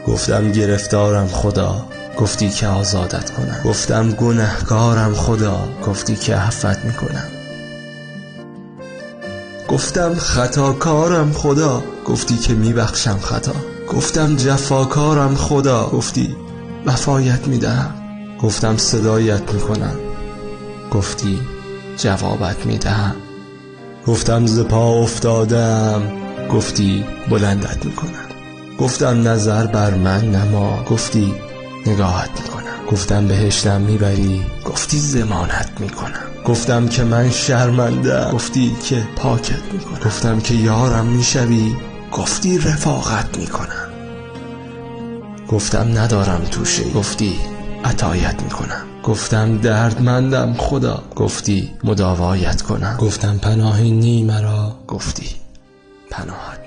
گفتم گرفتارم خدا، گفتی که آزادت کنم. گفتم گنهکارم خدا، گفتی که عفوت میکنم. گفتم خطاکارم خدا، گفتی که میبخشم خطا. گفتم جفاکارم خدا، گفتی وفایت میدهم. گفتم صدایت میکنم، گفتی جوابت میدهم. گفتم ز پا افتادم، گفتی بلندت میکنم. گفتم نظر بر من نما، گفتی نگاهت میکنم. گفتم بهشتم میبری، گفتی ضمانت میکنم. گفتم که من شرمنده، گفتی که پاکت میکنم. گفتم که یارم میشوی، گفتی رفاقت میکنم. گفتم ندارم توشه، گفتی عطایت میکنم. گفتم دردمندم خدا، گفتی مداوایت کنم. گفتم پناهی نی مرا، گفتی پناهت